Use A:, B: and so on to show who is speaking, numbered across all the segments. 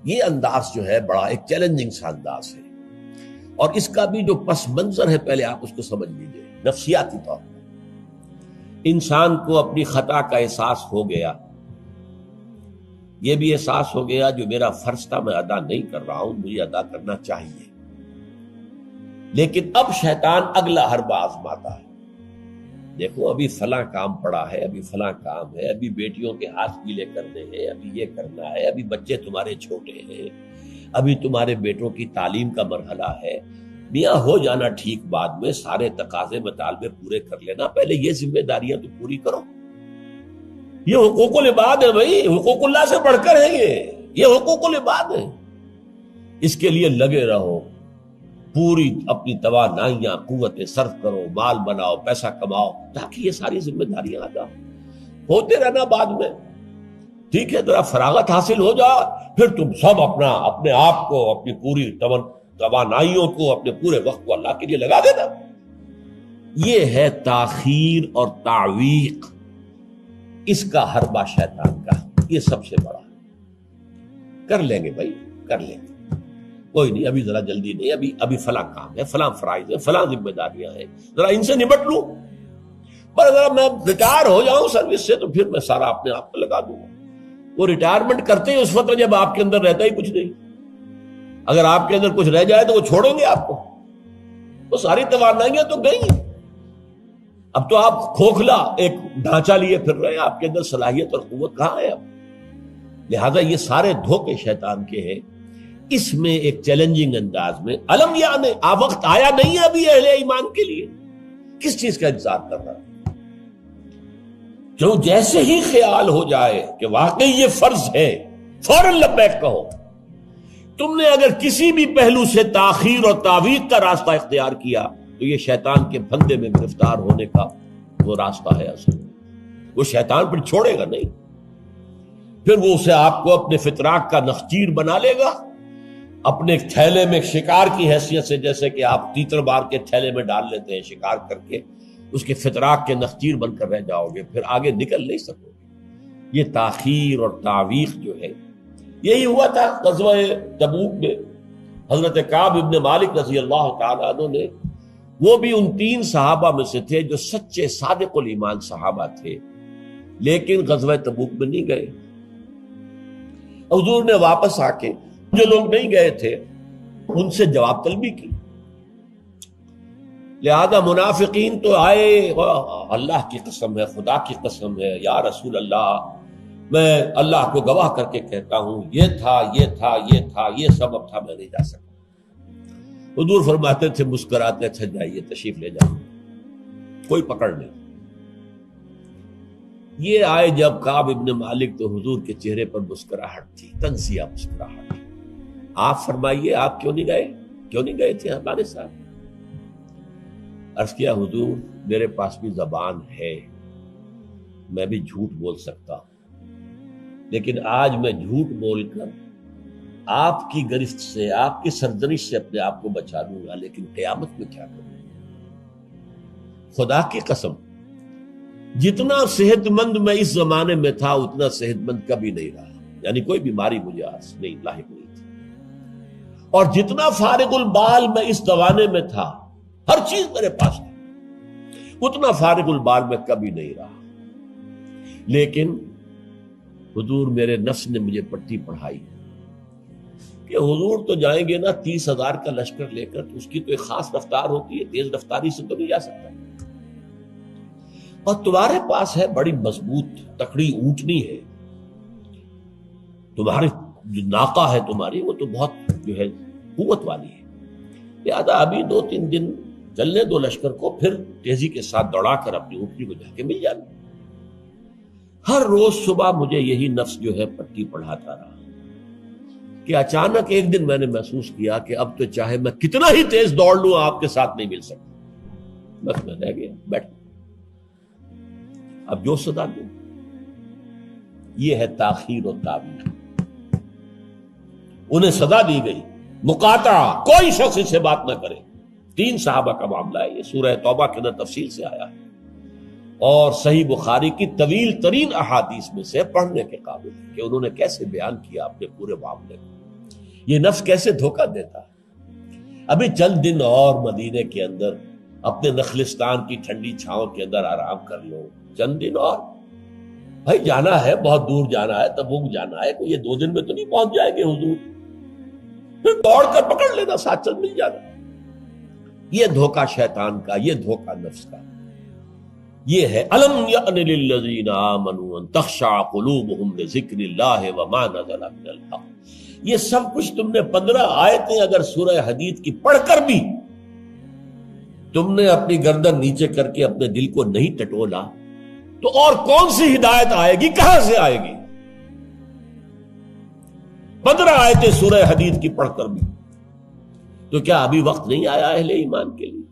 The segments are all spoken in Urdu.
A: یہ انداز جو ہے بڑا ایک چیلنجنگ سا انداز ہے، اور اس کا بھی جو پس منظر ہے پہلے آپ اس کو سمجھ لیجئے۔ نفسیاتی طور پر انسان کو اپنی خطا کا احساس ہو گیا، یہ بھی احساس ہو گیا جو میرا فرض تھا میں ادا نہیں کر رہا ہوں، مجھے ادا کرنا چاہیے، لیکن اب شیطان اگلا حربہ آزماتا ہے۔ دیکھو ابھی فلاں کام پڑا ہے، ابھی فلاں کام ہے، ابھی بیٹیوں کے ہاتھ گیلے کرنے ہیں، ابھی یہ کرنا ہے، ابھی بچے تمہارے چھوٹے ہیں، ابھی تمہارے بیٹوں کی تعلیم کا مرحلہ ہے، میاں ہو جانا ٹھیک، بعد میں سارے تقاضے مطالبے پورے کر لینا، پہلے یہ ذمہ داریاں تو پوری کرو۔ یہ حقوق العباد ہے بھائی، حقوق اللہ سے بڑھ کر ہے، یہ حقوق العباد ہے، اس کے لیے لگے رہو، پوری اپنی توانائیاں قوتیں صرف کرو، مال بناؤ، پیسہ کماؤ، تاکہ یہ ساری ذمہ داریاں ادا ہوتے رہنا۔ بعد میں ٹھیک ہے ذرا فراغت حاصل ہو جا، پھر تم سب اپنے آپ کو، اپنی پوری توانائیوں کو، اپنے پورے وقت کو اللہ کے لیے لگا دینا۔ یہ ہے تاخیر اور تعویق، اس کا حربہ شیطان کا، یہ سب سے بڑا۔ کر لیں گے بھائی، کر لیں گے، کوئی نہیں، ابھی ذرا جلدی نہیں، ابھی فلاں کام ہے، فلاں فرائض ہے، فلاں ذمہ داریاں ہیں، ذرا ان سے نمٹ لوں، پر اگر میں ریٹائر ہو جاؤں سروس سے تو پھر میں سارا اپنے آپ کو لگا دوں گا۔ وہ ریٹائرمنٹ کرتے ہیں اس وقت جب آپ کے اندر رہتا ہی کچھ نہیں، اگر آپ کے اندر کچھ رہ جائے تو وہ چھوڑیں گے آپ کو، وہ ساری توانائیاں تو گئی، اب تو آپ کھوکھلا ایک ڈھانچہ لیے پھر رہے ہیں، آپ کے اندر صلاحیت اور قوت کہاں ہے اب؟ لہذا یہ سارے دھوکے شیطان کے ہیں۔ اس میں ایک چیلنجنگ انداز میں علم یعنی وقت آیا نہیں ہے ابھی اہل ایمان کے لیے، کس چیز کا انتظار کر رہا ہے؟ جو جیسے ہی خیال ہو جائے کہ واقعی یہ فرض ہے، فوراً لبیک کہو۔ تم نے اگر کسی بھی پہلو سے تاخیر اور تعویق کا راستہ اختیار کیا تو یہ شیطان کے پھندے میں گرفتار ہونے کا وہ راستہ ہے اصل میں۔ وہ شیطان پھر چھوڑے گا نہیں، پھر وہ اسے آپ کو اپنے فتراک کا نخچیر بنا لے گا، اپنے تھیلے میں شکار کی حیثیت سے، جیسے کہ آپ تیتر بار کے تھیلے میں ڈال لیتے ہیں شکار کر کے، اس کے فتراک کے نخچیر بن کر رہ جاؤ گے، پھر آگے نکل نہیں سکو گے۔ یہ تاخیر اور تعویق جو ہے، یہی ہوا تھا غزوہ تبوک میں۔ حضرت کعب ابن مالک رضی اللہ تعالیٰ عنہ نے، وہ بھی ان 3 صحابہ میں سے تھے جو سچے صادق الایمان صحابہ تھے، لیکن غزوہ تبوک میں نہیں گئے۔ حضور نے واپس آ کے جو لوگ نہیں گئے تھے ان سے جواب طلبی کی، لہذا منافقین تو آئے، اللہ کی قسم ہے، خدا کی قسم ہے، یا رسول اللہ میں اللہ کو گواہ کر کے کہتا ہوں یہ تھا، یہ تھا، یہ تھا، یہ سبب تھا، میں نہیں جا سکا۔ حضور فرماتے تھے مسکراتے، اچھا جائیے تشریف لے جاؤ، کوئی پکڑ نہیں۔ یہ آئے جب کعب ابن مالک تو حضور کے چہرے پر مسکراہٹ تھی، تنزیہ مسکراہٹ۔ آپ فرمائیے آپ کیوں نہیں گئے، کیوں نہیں گئے تھے ہمارے ساتھ؟ عرض کیا حضور میرے پاس بھی زبان ہے، میں بھی جھوٹ بول سکتا ہوں، لیکن آج میں جھوٹ بول کر آپ کی گرفت سے، آپ کی سرزنش سے اپنے آپ کو بچا لوں گا، لیکن قیامت میں کیا کروں؟ خدا کی قسم جتنا صحت مند میں اس زمانے میں تھا اتنا صحت مند کبھی نہیں رہا، یعنی کوئی بیماری مجھے آج نہیں لاحق نہیں تھی، اور جتنا فارغ البال میں اس زمانے میں تھا، ہر چیز میرے پاس تھی، اتنا فارغ البال میں کبھی نہیں رہا۔ لیکن حضور میرے نفس نے مجھے پٹی پڑھائی کہ حضور تو جائیں گے نا 30,000 کا لشکر لے کر، تو اس کی تو ایک خاص رفتار ہوتی ہے، تیز رفتاری سے تو نہیں جا سکتا، اور تمہارے پاس ہے بڑی مضبوط تکڑی اونٹنی ہے، تمہاری جو ناقہ ہے تمہاری وہ تو بہت جو ہے قوت والی ہے، لہذا ابھی 2-3 دن چلنے دو لشکر کو، پھر تیزی کے ساتھ دوڑا کر اپنی اونٹنی کو جا کے مل جانا۔ ہر روز صبح مجھے یہی نفس جو ہے پٹی پڑھاتا رہا کہ اچانک ایک دن میں نے محسوس کیا کہ اب تو چاہے میں کتنا ہی تیز دوڑ لوں آپ کے ساتھ نہیں مل سکتا، بس میں رہ گیا بیٹھ، اب جو صدا دوں۔ یہ ہے تاخیر و تعویق۔ انہیں سزا دی گئی، مقاطعہ، کوئی شخص اس سے بات نہ کرے۔ 3 صحابہ کا معاملہ ہے، یہ سورہ توبہ کے اندر تفصیل سے آیا ہے، اور صحیح بخاری کی طویل ترین احادیث میں سے پڑھنے کے قابل ہے کہ انہوں نے کیسے بیان کیا اپنے پورے معاملے کو۔ یہ نفس کیسے دھوکہ دیتا ہے؟ ابھی چند دن اور مدینے کے اندر اپنے نخلستان کی ٹھنڈی چھاؤں کے اندر آرام کر لو، چند دن اور، بھائی جانا ہے، بہت دور جانا ہے، تبوک جانا ہے، کوئی یہ 2 دن میں تو نہیں پہنچ جائے گے حضور، پھر دوڑ کر پکڑ لینا، ساتھ چل مل جانا۔ یہ دھوکہ شیطان کا، یہ دھوکہ نفس کا، یہ ہے الم یأن للذین آمنوا ان تخشع قلوبہم لذکر اللہ وما نزل من الحق۔ یہ سب کچھ تم نے 15 آیتیں اگر سورہ حدید کی پڑھ کر بھی تم نے اپنی گردن نیچے کر کے اپنے دل کو نہیں ٹٹولا تو اور کون سی ہدایت آئے گی، کہاں سے آئے گی؟ 15 آیتیں سورہ حدید کی پڑھ کر بھی، تو کیا ابھی وقت نہیں آیا اہل ایمان کے لیے؟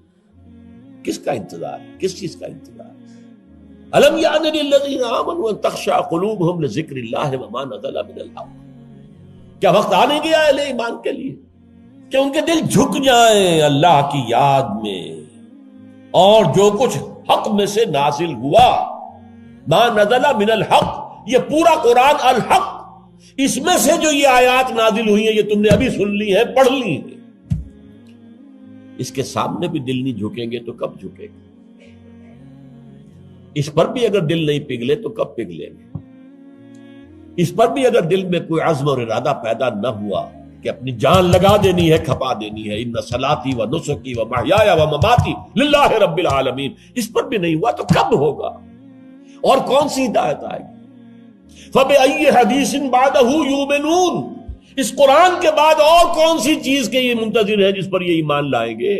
A: کس کا انتظار ہے؟ کس چیز کا انتظار ہے؟ الم یعن للذین آمنوا ان تخشع قلوبہم لذکر اللہ وما نزل من الحق۔ کیا وقت آ نہیں گیا اہل ایمان کے لیے کہ ان کے دل جھک جائیں اللہ کی یاد میں، اور جو کچھ حق میں سے نازل ہوا، ما نزل من الحق، یہ پورا قرآن الحق، اس میں سے جو یہ آیات نازل ہوئی ہیں یہ تم نے ابھی سن لی ہیں، پڑھ لی ہیں، اس کے سامنے بھی دل نہیں جھکیں گے تو کب جھکیں گے؟ اس پر بھی اگر دل نہیں پگھلے تو کب پگھلیں گے؟ اس پر بھی اگر دل میں کوئی عزم اور ارادہ پیدا نہ ہوا کہ اپنی جان لگا دینی ہے، کھپا دینی ہے، ان صلاتی و نسکی و محیایا و مماتی للہ رب العالمین، اس پر بھی نہیں ہوا تو کب ہوگا؟ اور کون سی ہدایت آئے گی؟ فَبِأَيِّ حَدِيثٍ بَعْدَهُ يُؤْمِنُونَ، اس قرآن کے بعد اور کون سی چیز کے یہ منتظر ہے جس پر یہ ایمان لائیں گے؟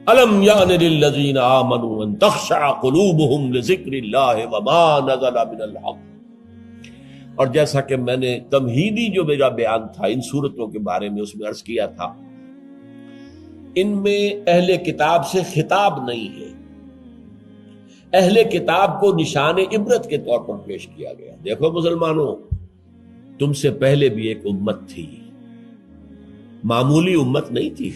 A: الم یعن للذین آمنوا ان تخشع قلوبہم لذکر اللہ وما نزل من الحق۔ اور جیسا کہ میں نے تمہیدی جو میرا بیان تھا ان صورتوں کے بارے میں، اس میں عرض کیا تھا ان میں اہل کتاب سے خطاب نہیں ہے، اہل کتاب کو نشان عبرت کے طور پر پیش کیا گیا۔ دیکھو مسلمانوں، تم سے پہلے بھی ایک امت تھی، معمولی امت نہیں تھی،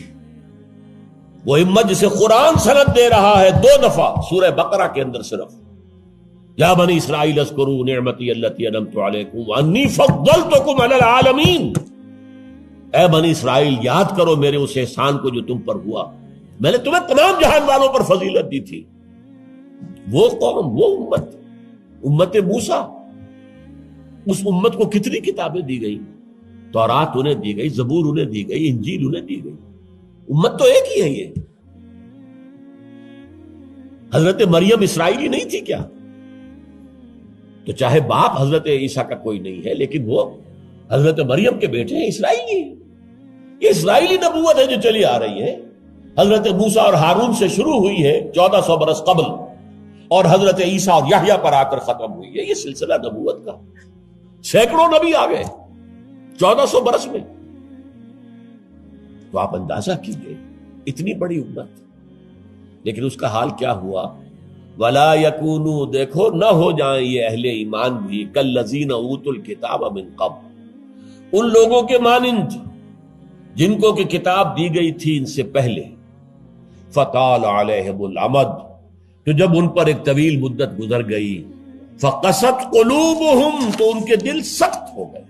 A: وہ امت جسے قرآن سند دے رہا ہے 2 دفعہ سورہ بقرہ کے اندر صرف، یا بنی اسرائیل اذکروا نعمتی التی انعمت علیکم وانی فضلتکم علی العالمین، اے بنی اسرائیل یاد کرو میرے اس احسان کو جو تم پر ہوا، میں نے تمہیں تمام جہان والوں پر فضیلت دی تھی۔ وہ قوم، وہ امت، امت موسیٰ، اس امت کو کتنی کتابیں دی گئی، تورات انہیں دی گئی، زبور انہیں دی گئی، انجیل انہیں دی گئی، امت تو ایک ہی ہے یہ۔ حضرت مریم اسرائیلی نہیں تھی کیا؟ تو چاہے باپ حضرت عیسیٰ کا کوئی نہیں ہے لیکن وہ حضرت مریم کے بیٹے ہیں، اسرائیلی، یہ اسرائیلی نبوت ہے جو چلی آ رہی ہے، حضرت موسیٰ اور ہارون سے شروع ہوئی ہے 1400 برس قبل، اور حضرت عیسیٰ اور یحییٰ پر آ کر ختم ہوئی ہے۔ یہ سلسلہ نبوت کا، سینکڑوں نبی آ گئے 1400 برس میں، تو آپ اندازہ کیجئے اتنی بڑی امت، لیکن اس کا حال کیا ہوا؟ وَلَا يَكُونُوا، دیکھو نہ ہو جائیں یہ اہل ایمان بھی كَالَّذِينَ أُوتُوا الْكِتَابَ مِن قَبْلُ، ان لوگوں کے مانند جن کو کہ کتاب دی گئی تھی ان سے پہلے، فَطَالَ عَلَيْهِمُ الْأَمَدُ، تو جب ان پر ایک طویل مدت گزر گئی، فَقَسَتْ قُلُوبُهُمْ، تو ان کے دل سخت ہو گئے۔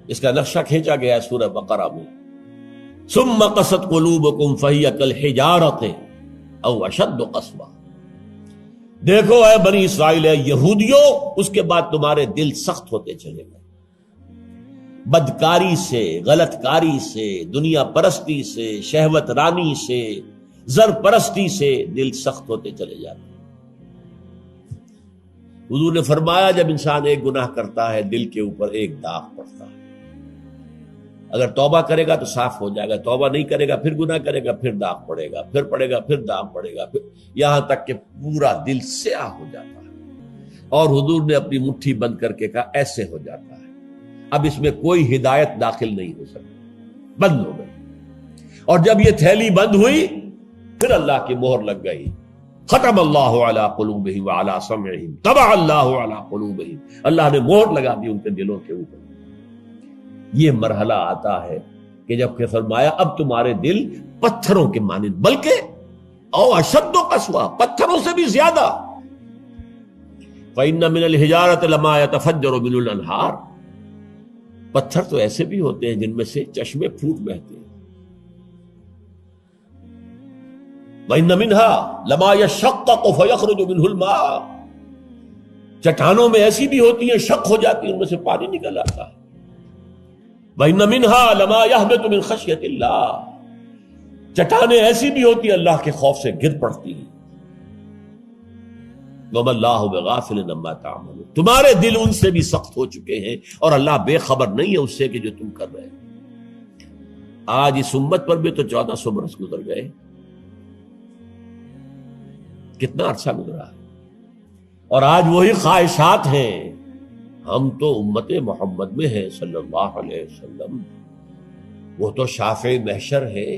A: اس کا نقشہ کھینچا گیا ہے سورہ بقرہ میں، ثم قست قلوبکم فہی کالحجارۃ او اشد قسوہ، دیکھو اے بنی اسرائیل، اے یہودیوں، اس کے بعد تمہارے دل سخت ہوتے چلے گئے، بدکاری سے، غلط کاری سے، دنیا پرستی سے، شہوت رانی سے، زر پرستی سے دل سخت ہوتے چلے جاتے ہیں۔ حضور نے فرمایا جب انسان ایک گناہ کرتا ہے دل کے اوپر ایک داغ پڑتا ہے، اگر توبہ کرے گا تو صاف ہو جائے گا، توبہ نہیں کرے گا پھر گناہ کرے گا، پھر داغ پڑے گا، پھر پڑے گا، پھر داغ پڑے گا، پھر یہاں تک کہ پورا دل سیاہ ہو جاتا ہے۔ اور حضور نے اپنی مٹھی بند کر کے کہا ایسے ہو جاتا ہے، اب اس میں کوئی ہدایت داخل نہیں ہو سکتی، بند ہو گئی۔ اور جب یہ تھیلی بند ہوئی پھر اللہ کی مہر لگ گئی، ختم اللہ علی قلوبہم وعلی سمعہم طبع اللہ علی قلوبہم، اللہ نے مہر لگا دی ان کے دلوں کے اوپر۔ یہ مرحلہ آتا ہے کہ جب کہ فرمایا اب تمہارے دل پتھروں کے مانند، بلکہ او اشد قسوہ، پتھروں سے بھی زیادہ، فَإِنَّ مِنَ الْحِجَارَةِ لَمَا يَتَفَجَّرُ مِنْهُ الْأَنْهَارُ، پتھر تو ایسے بھی ہوتے ہیں جن میں سے چشمے پھوٹ بہتے ہیں. وَإِنَّ مِنْهَا لَمَا يَشَّقَّقُ فَيَخْرُجُ مِنْهُ الْمَاءُ، چٹانوں میں ایسی بھی ہوتی ہیں شق ہو جاتی ہیں ان میں سے پانی نکل آتا ہے. وَإِنَّ مِنْهَا لَمَا يَهْبِطُ مِنْ خَشْيَةِ اللَّهِ، چٹانیں ایسی بھی ہوتی ہیں اللہ کے خوف سے گر پڑتی ہیں. وَمَا اللَّهُ بِغَافِلٍ عَمَّا تَعْمَلُونَ، تمہارے دل ان سے بھی سخت ہو چکے ہیں اور اللہ بے خبر نہیں ہے اس سے کہ جو تم کر رہے ہیں. آج اس امت پر بھی تو 1400 برس گزر گئے، کتنا عرصہ گزرا ہے، اور آج وہی خواہشات ہیں. ہم تو امت محمد میں ہیں صلی اللہ علیہ وسلم، وہ تو شافع محشر ہے،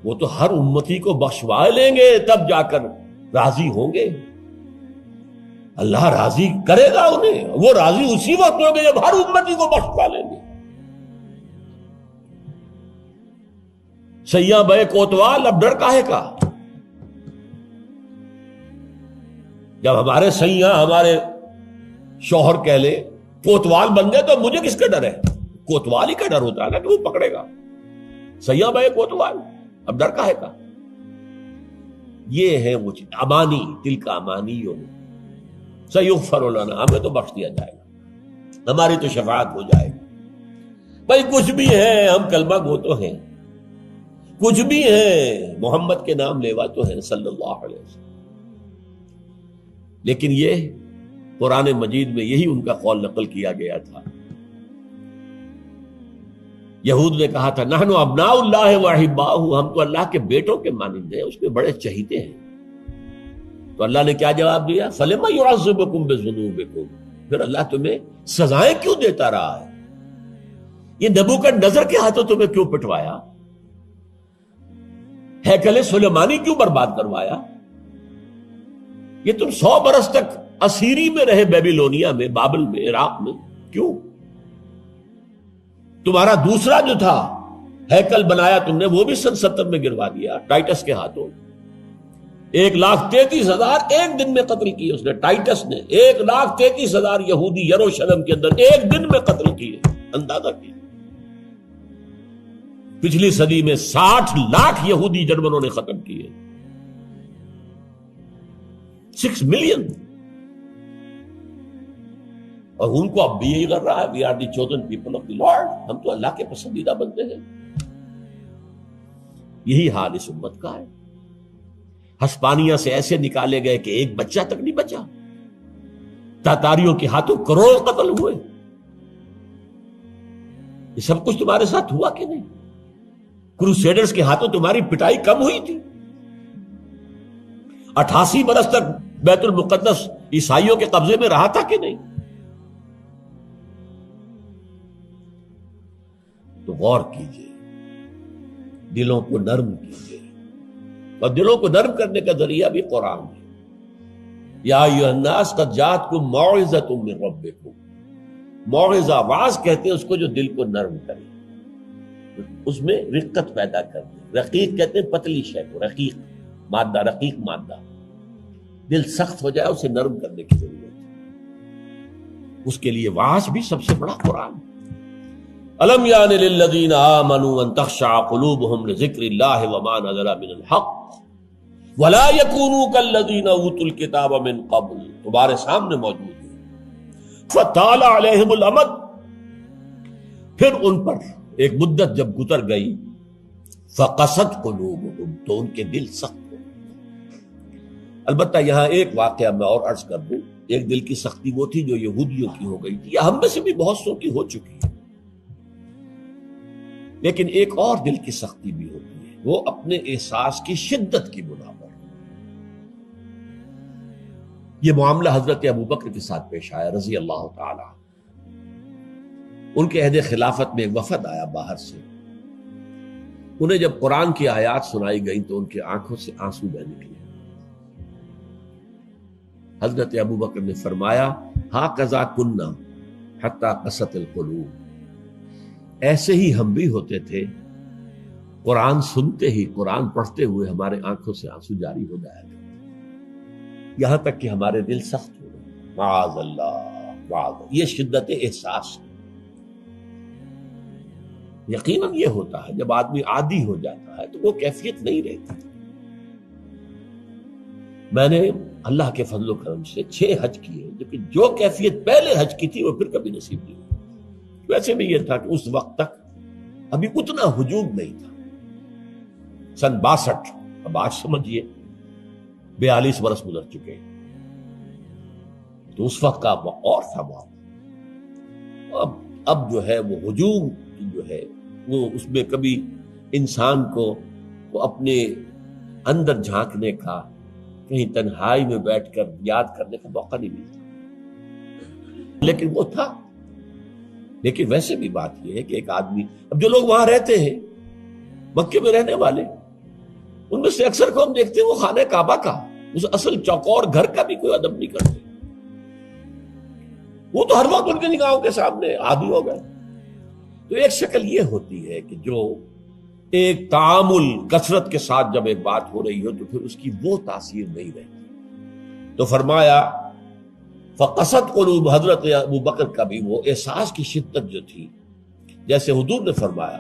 A: وہ تو ہر امتی کو بخشوا لیں گے تب جا کر راضی ہوں گے. اللہ راضی کرے گا انہیں، وہ راضی اسی وقت ہوں گے جب ہر امتی کو بخشوا لیں گے. سیاں بے کوتوال، اب ڈر کاہے کا؟ جب ہمارے سیاں ہمارے شوہر کہہ لے کوتوال بن گئے تو مجھے کس کا ڈر ہے؟ کوتوال ہی کا ڈر ہوتا ہے نا کہ وہ پکڑے گا. سیاں بھائی کوتوال، اب ڈر کاہے کا؟ یہ ہے وہ چیز، امانی، دل کا امانی ہو. سیغفر لنا، ہمیں تو بخش دیا جائے گا، ہماری تو شفاعت ہو جائے گی. بھائی کچھ بھی ہے، ہم کلمہ گو تو ہیں، کچھ بھی ہیں، محمد کے نام لیوا تو ہیں صلی اللہ علیہ وسلم. لیکن یہ قرآن مجید میں یہی ان کا قول نقل کیا گیا تھا. یہود نے کہا تھا نحن ابناء اللہ واحباؤہ، ہم تو اللہ کے بیٹوں کے مانند ہیں، اس کے بڑے چہیتے ہیں. تو اللہ نے کیا جواب دیا؟ فلما يعذبكم بذنوبكم، پھر اللہ تمہیں سزائیں کیوں دیتا رہا ہے؟ یہ نبوکدنضر کے ہاتھوں تمہیں کیوں پٹوایا؟ ہیکل سلیمانی کیوں برباد کروایا؟ یہ تم 100 برس تک اسیری میں رہے، بیبیلونیا میں، بابل میں، عراق میں، کیوں؟ تمہارا دوسرا جو تھا ہیکل بنایا تم نے، وہ بھی سن 70 میں گروا دیا ٹائٹس کے ہاتھوں. 1,33,000 ایک دن میں قتل کیے اس نے، ٹائٹس نے 1,33,000 یہودی یروشلم کے اندر ایک دن میں قتل کیے. اندازہ کیے. پچھلی صدی میں 60 لاکھ یہودی جرمنوں نے ختم کیے. 6 ملین. اور ان کو اب بھی یہی کر رہا ہے، we are the chosen people of the lord, ہم تو اللہ کے پسندیدہ بندے ہیں. یہی حال اس امت کا ہے. ہسپانیہ سے ایسے نکالے گئے کہ ایک بچہ تک نہیں بچا. تاتاریوں کے ہاتھوں کروڑ قتل ہوئے. یہ سب کچھ تمہارے ساتھ ہوا کہ نہیں؟ کروسیڈرز کے ہاتھوں تمہاری پٹائی کم ہوئی تھی؟ 88 برس تک بیت المقدس عیسائیوں کے قبضے میں رہا تھا کہ نہیں؟ تو غور کیجئے، دلوں کو نرم کیجئے، اور دلوں کو نرم کرنے کا ذریعہ بھی قرآن ہے. یا ایھا الناس قد جاءتکم موعظۃ من ربکم. موعظہ، واعظ کہتے ہیں اس کو جو دل کو نرم کرے، اس میں رقت پیدا کر دے. رقیق کہتے ہیں پتلی شے کو، رقیق مادہ، رقیق مادہ. دل سخت ہو جائے اسے نرم کرنے کی ضرورت ہے. اس کے لیے واعظ بھی سب سے بڑا قرآن. الم یان للذین آمنوا ان تخشع قلوبهم لذکر اللہ وما نزل من الحق ولا یکونوا کالذین اوتوا الکتاب من قبل. تمہارے سامنے موجود ہے. فطال علیہم الامد، پھر ان پر ایک مدت جب گزر گئی، فقست قلوبهم، تو ان کے دل سخت ہو. البتہ یہاں ایک واقعہ میں اور عرض کر دوں. ایک دل کی سختی وہ تھی جو یہودیوں کی ہو گئی تھی، یا ہم میں سے بھی بہت سو کی ہو چکی ہے. لیکن ایک اور دل کی سختی بھی ہوتی ہے، وہ اپنے احساس کی شدت کی بنا پر. یہ معاملہ حضرت ابوبکر کے ساتھ پیش آیا رضی اللہ تعالی. ان کے عہد خلافت میں ایک وفد آیا باہر سے. انہیں جب قرآن کی آیات سنائی گئیں تو ان کی آنکھوں سے آنسو بہہ نکلے. حضرت ابوبکر نے فرمایا ہاکذا کنا حتی قست القلوب. ایسے ہی ہم بھی ہوتے تھے، قرآن سنتے ہی، قرآن پڑھتے ہوئے ہمارے آنکھوں سے آنسو جاری ہو جایا کرتے، یہاں تک کہ ہمارے دل سخت ہو گئے. معاذ اللہ، معاذ اللہ، یہ شدت احساس ہے۔ یقیناً یہ ہوتا ہے جب آدمی عادی ہو جاتا ہے تو وہ کیفیت نہیں رہتی۔ میں نے اللہ کے فضل و کرم سے 6 حج کیے، لیکن جو کیفیت پہلے حج کی تھی وہ پھر کبھی نصیب نہیں ہوئی۔ ویسے بھی یہ تھا کہ اس وقت تک ابھی اتنا ہجوم نہیں تھا۔ سن 62، اب آج سمجھیے 42 برس گزر چکے، تو اس وقت کا اور تھا معاملہ۔ اب جو ہے وہ ہجوم جو ہے وہ اس میں کبھی انسان کو اپنے اندر جھانکنے کا، کہیں تنہائی میں بیٹھ کر یاد کرنے کا موقع نہیں ملتا، لیکن وہ تھا۔ لیکن ویسے بھی بات یہ ہے کہ ایک آدمی، اب جو لوگ وہاں رہتے ہیں مکے میں رہنے والے، ان میں سے اکثر کو ہم دیکھتے ہیں وہ خانہ کعبہ کا، اس اصل چوکور گھر کا بھی کوئی ادب نہیں کرتے۔ وہ تو ہر وقت ان کے نگاہوں کے سامنے عادی ہو گئے۔ تو ایک شکل یہ ہوتی ہے کہ جو ایک تعامل کثرت کے ساتھ جب ایک بات ہو رہی ہو تو پھر اس کی وہ تاثیر نہیں رہتی۔ تو فرمایا فقست قلوب، حضرت ابو بکر کا بھی وہ احساس کی شدت جو تھی، جیسے حضور نے فرمایا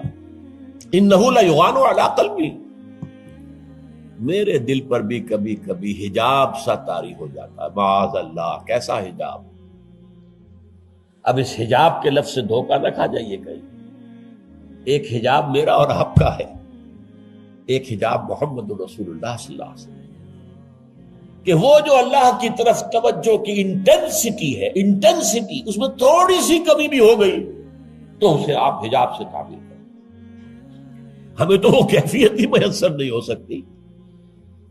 A: انہ لیغان علی قلبی، میرے دل پر بھی کبھی کبھی حجاب سا طاری ہو جاتا ہے۔ معاذ اللہ، کیسا حجاب؟ اب اس حجاب کے لفظ سے دھوکہ نہ کھا جائیے کہیں۔ ایک حجاب میرا اور آپ کا ہے، ایک حجاب محمد رسول اللہ صلی اللہ علیہ وسلم، کہ وہ جو اللہ کی طرف توجہ کی انٹینسٹی ہے، انٹینسٹی اس میں تھوڑی سی کمی بھی ہو گئی تو اسے آپ حجاب سے تعبیر کریں۔ ہمیں تو وہ کیفیت ہی میسر نہیں ہو سکتی،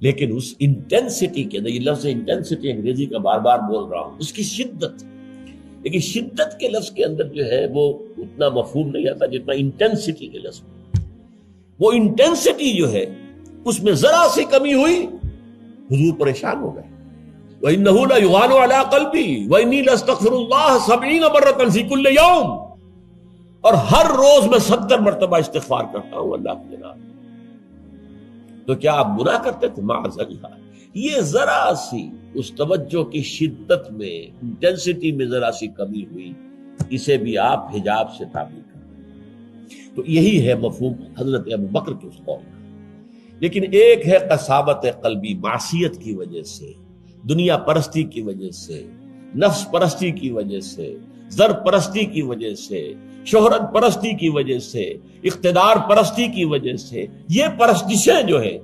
A: لیکن اس انٹینسٹی کے اندر، یہ لفظ انٹینسٹی انگریزی کا بار بار بول رہا ہوں، اس کی شدت، لیکن شدت کے لفظ کے اندر جو ہے وہ اتنا مفہوم نہیں آتا جتنا انٹینسٹی کے لفظ میں۔ وہ انٹینسٹی جو ہے اس میں ذرا سی کمی ہوئی، حضور پریشان ہو گئے۔ وَإِنَّهُ لَيُغَانُ عَلَىٰ قَلْبِي وَإِنِّي لَأَسْتَغْفِرُ اللَّهَ 70 مَرَّةً فِي كُلِّ يَوْمٍ، اور ہر روز میں 70 مرتبہ استغفار کرتا ہوں اللہ کی جناب۔ تو کیا آپ گناہ کرتے تھے؟ معاذ اللہ۔ یہ ذرا سی اس توجہ کی شدت میں، انٹینسٹی میں ذرا سی کمی ہوئی، اسے بھی آپ حجاب سے تعبیر کرتے ہیں۔ تو یہی ہے مفہوم حضرت ابو بکر کے اس قول کا۔ لیکن ایک ہے قساوت قلبی، معصیت کی وجہ سے، دنیا پرستی کی وجہ سے، نفس پرستی کی وجہ سے، زر پرستی کی وجہ سے، شہرت پرستی کی وجہ سے، اقتدار پرستی کی وجہ سے، یہ پرستشیں جو ہے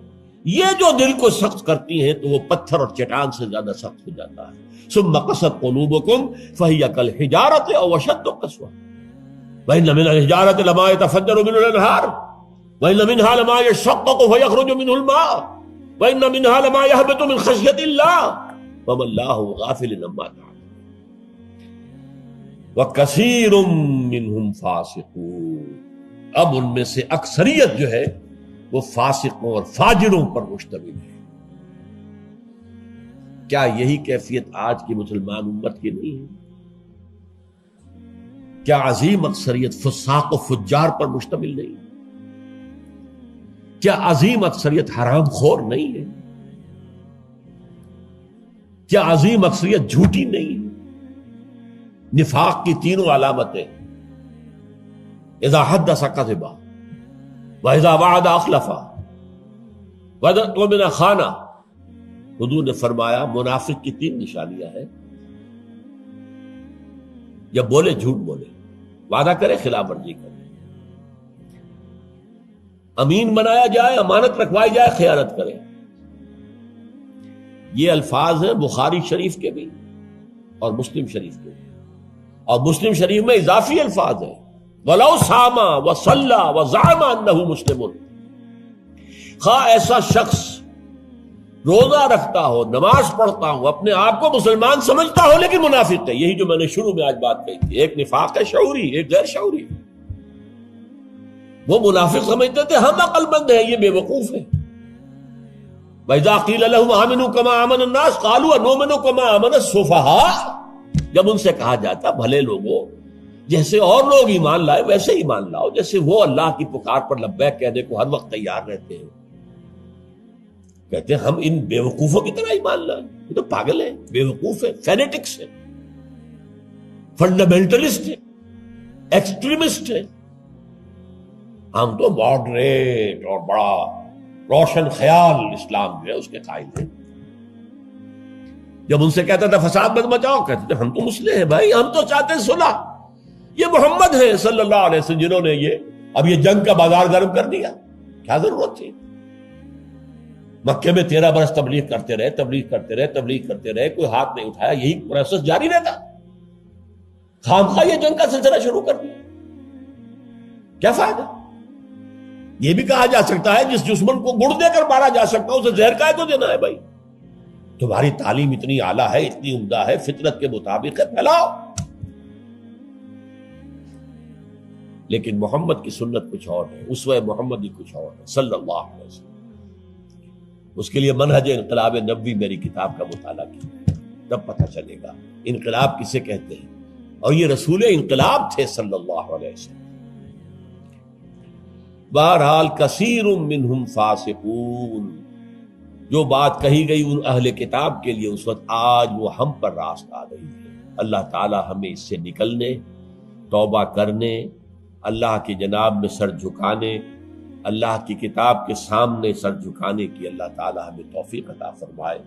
A: یہ جو دل کو سخت کرتی ہیں تو وہ پتھر اور چٹان سے زیادہ سخت ہو جاتا ہے۔ ثم قست قلوبکم فہی کالحجارۃ او اشد قسوہ وان من الحجارۃ لما يتفجر منه الانہار وان منها لما يشقق فيخرج منه الماء وان منها لما يهبط من خشیۃ اللہ وما اللہ غافل عما تعملون وکثیر منهم فاسقون۔ اب ان میں سے اکثریت جو ہے وہ فاسقوں اور فاجروں پر مشتمل ہے۔ کیا یہی کیفیت آج کی مسلمان امت کی نہیں ہے؟ کیا عظیم اکثریت فساق و فجار پر مشتمل نہیں؟ کیا عظیم اکثریت حرام خور نہیں ہے؟ کیا عظیم اکثریت جھوٹی نہیں ہے؟ نفاق کی تینوں علامتیں، اذا حدث کذب وَإِذَا وَعَدَ أَخْلَفَ وَإِذَا اؤْتُمِنَ خَانَ۔ حضور نے فرمایا منافق کی 3 نشانیاں ہیں، جب بولے جھوٹ بولے، وعدہ کرے خلاف ورزی کرے، امین بنایا جائے، امانت رکھوائی جائے، خیانت کرے۔ یہ الفاظ ہیں بخاری شریف کے بھی اور مسلم شریف کے بھی، اور مسلم شریف میں اضافی الفاظ ہیں وَلَوْ صَامَ وَصَلَّى وَزَعَمَ أَنَّهُ مُسْلِمٌ۔ خواہ ایسا شخص روزہ رکھتا ہو، نماز پڑھتا ہو، اپنے آپ کو مسلمان سمجھتا ہو، لیکن منافق ہے۔ یہی جو میں نے شروع میں آج بات کہی تھی، ایک نفاق ہے شعوری، ایک غیر شعوری۔ وہ منافق سمجھتے تھے ہم عقل مند ہیں، یہ بے وقوف ہے۔ وَإِذَا قِيلَ لَهُمْ آمِنُوا كَمَا آمَنَ النَّاسُ قَالُوا أَنُؤْمِنُ كَمَا آمَنَ السُّفَهَاءُ۔ جب ان سے کہا جاتا بھلے لوگوں، جیسے اور لوگ ایمان لائے ویسے ایمان لاؤ، جیسے وہ اللہ کی پکار پر لبیک کہنے کو ہر وقت تیار رہتے ہیں، کہتے ہیں ہم ان بے وقوفوں کی طرح ایمان لائیں۔ یہ تو پاگل ہیں، بے وقوف ہیں، فینیٹکس ہیں۔ فنڈامنٹلسٹ ہیں، ایکسٹریمسٹ ہیں. ہم تو ماڈریٹ اور بڑا روشن خیال اسلام جو ہے اس کے قائل ہیں. جب ان سے کہتا تھا فساد مت مچاؤ، کہتے تھے ہم تو مسلم ہیں بھائی، ہم تو چاہتے ہیں صلح. یہ محمد ہیں صلی اللہ علیہ وسلم جنہوں نے یہ جنگ کا بازار گرم کر دیا. کیا ضرورت تھی؟ مکے میں 13 برس تبلیغ کرتے رہے، کوئی ہاتھ نہیں اٹھایا، یہی پروسیس جاری رہتا. خامخواہ یہ جنگ کا سلسلہ شروع کر دیا، کیا فائدہ؟ یہ بھی کہا جا سکتا ہے جس دشمن کو گڑ دے کر مارا جا سکتا ہے اسے زہر کا کو دینا ہے. بھائی تمہاری تعلیم اتنی اعلیٰ ہے، اتنی عمدہ ہے، فطرت کے مطابق ہے، پھیلاؤ. لیکن محمد کی سنت کچھ اور ہے، اسوہ محمد ہی کچھ اور ہے صلی اللہ علیہ وسلم. اس کے لیے منہج انقلاب نبوی میری کتاب کا مطالعہ کیا، تب پتہ چلے گا انقلاب کسے کہتے ہیں. اور یہ رسول انقلاب تھے صلی اللہ علیہ وسلم. بہرحال کثیر منہم فاسقون، جو بات کہی گئی ان اہل کتاب کے لیے اس وقت، آج وہ ہم پر راست آ گئی ہے. اللہ تعالی ہمیں اس سے نکلنے، توبہ کرنے، اللہ کی جناب میں سر جھکانے، اللہ کی کتاب کے سامنے سر جھکانے کی اللہ تعالی ہمیں توفیق عطا فرمائے.